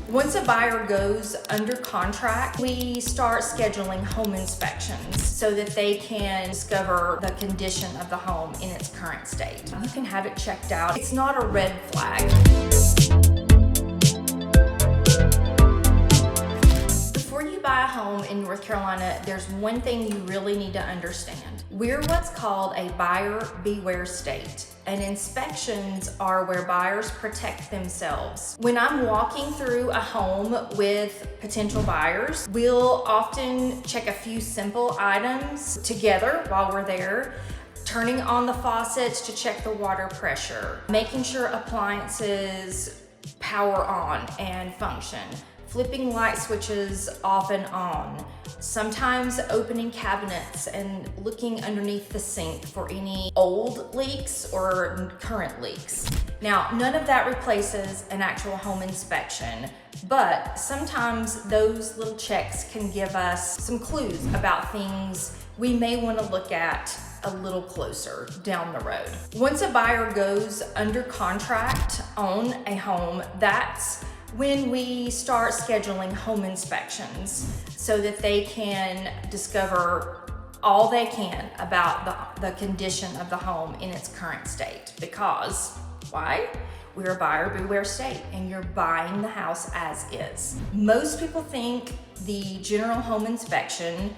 Once a buyer goes under contract, we start scheduling home inspections so that they can discover the condition of the home in its current state. You can have it checked out. It's not a red flag. Before you buy a home in North Carolina, there's one thing you really need to understand. We're what's called a buyer beware state, and inspections are where buyers protect themselves. When I'm walking through a home with potential buyers, we'll often check a few simple items together while we're there. Turning on the faucets to check the water pressure, making sure appliances power on and function, flipping light switches off and on, sometimes opening cabinets and looking underneath the sink for any old leaks or current leaks. Now, none of that replaces an actual home inspection, but sometimes those little checks can give us some clues about things we may want to look at a little closer down the road. Once a buyer goes under contract on a home, that's when we start scheduling home inspections so that they can discover all they can about the condition of the home in its current state. Because, why? We're a buyer beware state and you're buying the house as is. Most people think the general home inspection,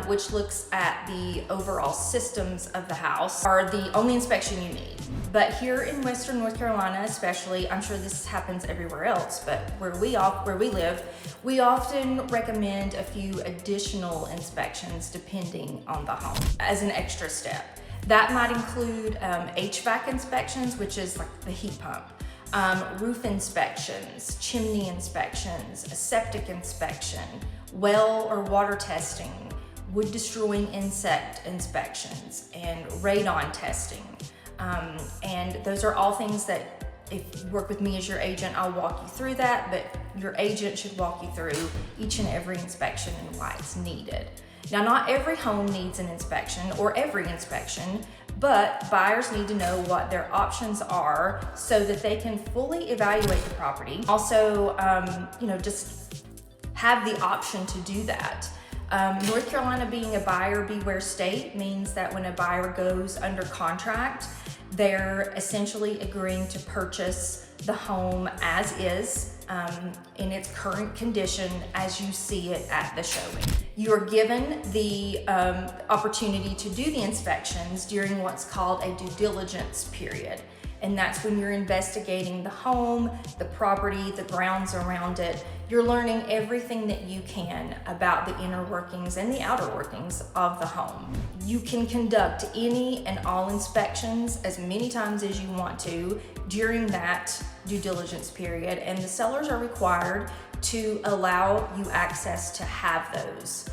which looks at the overall systems of the house, are the only inspection you need. But here in Western North Carolina especially, I'm sure this happens everywhere else, but where we live, we often recommend a few additional inspections depending on the home as an extra step. That might include HVAC inspections, which is like the heat pump, roof inspections, chimney inspections, a septic inspection, well or water testing, wood destroying insect inspections, and radon testing. And those are all things that if you work with me as your agent, I'll walk you through that, but your agent should walk you through each and every inspection and why it's needed. Now, not every home needs an inspection or every inspection, but buyers need to know what their options are so that they can fully evaluate the property. Also, just have the option to do that. North Carolina being a buyer beware state means that when a buyer goes under contract, they're essentially agreeing to purchase the home as is, in its current condition as you see it at the showing. You are given the opportunity to do the inspections during what's called a due diligence period. And that's when you're investigating the home, the property, the grounds around it. You're learning everything that you can about the inner workings and the outer workings of the home. You can conduct any and all inspections as many times as you want to during that due diligence period, and the sellers are required to allow you access to have those.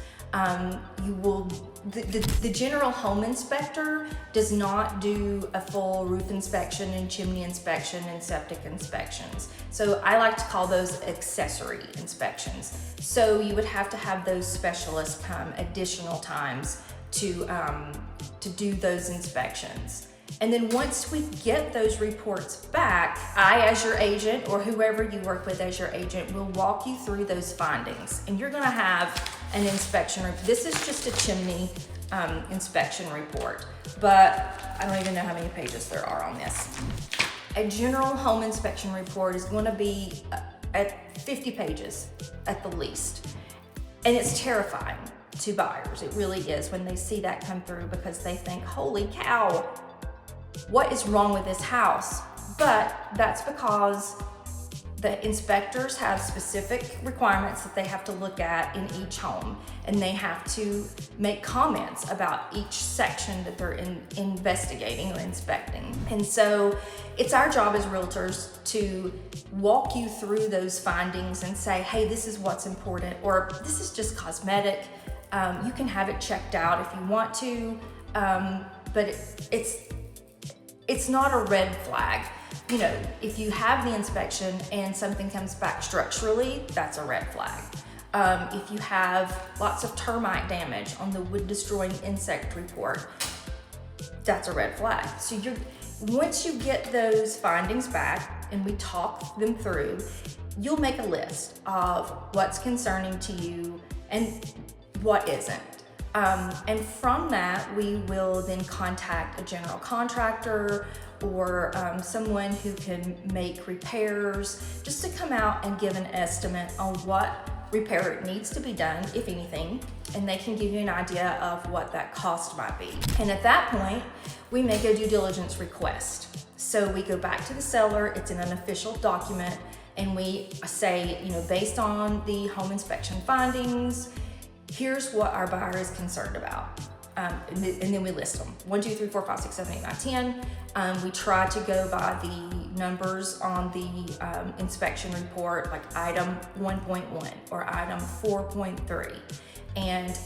The general home inspector does not do a full roof inspection and chimney inspection and septic inspections. So I like to call those accessory inspections. So you would have to have those specialists come additional times to do those inspections. And then once we get those reports back, I, as your agent, or whoever you work with as your agent, will walk you through those findings. And you're gonna have an inspection report. This is just a chimney inspection report, but I don't even know how many pages there are on this. A general home inspection report is gonna be at 50 pages at the least. And it's terrifying to buyers. It really is when they see that come through, because they think, holy cow, what is wrong with this house? But that's because the inspectors have specific requirements that they have to look at in each home, and they have to make comments about each section that they're investigating or inspecting. And so it's our job as realtors to walk you through those findings and say, hey, this is what's important, or this is just cosmetic. You can have it checked out if you want to, but it's not a red flag. You know, if you have the inspection and something comes back structurally, that's a red flag. If you have lots of termite damage on the wood destroying insect report, that's a red flag. So once you get those findings back and we talk them through, you'll make a list of what's concerning to you and what isn't. And from that, we will then contact a general contractor or someone who can make repairs, just to come out and give an estimate on what repair needs to be done, if anything, and they can give you an idea of what that cost might be. And at that point, we make a due diligence request. So we go back to the seller, it's in an official document, and we say, based on the home inspection findings, here's what our buyer is concerned about. And then we list them, 1, 2, 3, 4, 5, 6, 7, 8, 9, 10. We try to go by the numbers on the inspection report, like item 1.1 or item 4.3. And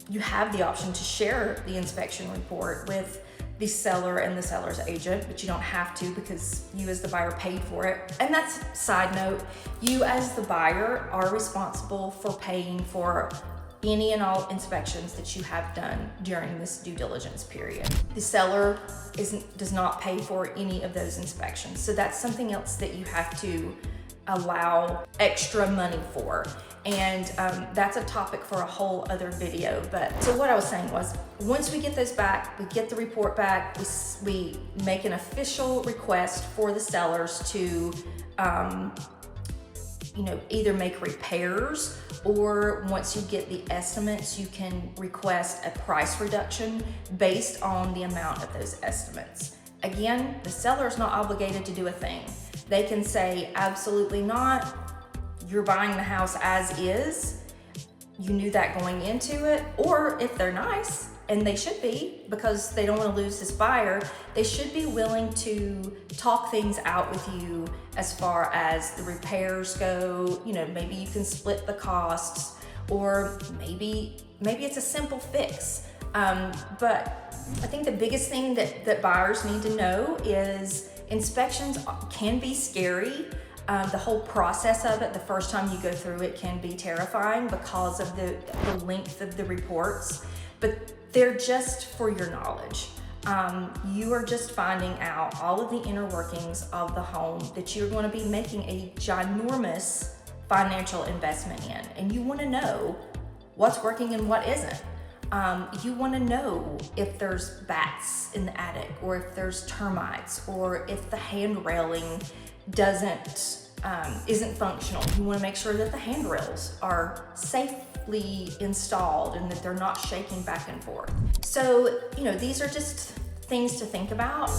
you have the option to share the inspection report with the seller and the seller's agent, but you don't have to because you as the buyer paid for it. And that's side note, you as the buyer are responsible for paying for any and all inspections that you have done during this due diligence period. The seller does not pay for any of those inspections. So that's something else that you have to allow extra money for. And that's a topic for a whole other video. But so what I was saying was, once we get those back, we get the report back, we make an official request for the sellers to either make repairs, or once you get the estimates, you can request a price reduction based on the amount of those estimates. Again, the seller is not obligated to do a thing. They can say, absolutely not, you're buying the house as is, you knew that going into it. Or if they're nice, and they should be, because they don't want to lose this buyer, they should be willing to talk things out with you as far as the repairs go. Maybe you can split the costs, or maybe it's a simple fix. But I think the biggest thing that buyers need to know is inspections can be scary. The whole process of it, the first time you go through it, can be terrifying because of the length of the reports, but they're just for your knowledge. You are just finding out all of the inner workings of the home that you're going to be making a ginormous financial investment in, and you want to know what's working and what isn't. You want to know if there's bats in the attic, or if there's termites, or if the hand railing isn't functional. You want to make sure that the handrails are safely installed and that they're not shaking back and forth. So, these are just things to think about.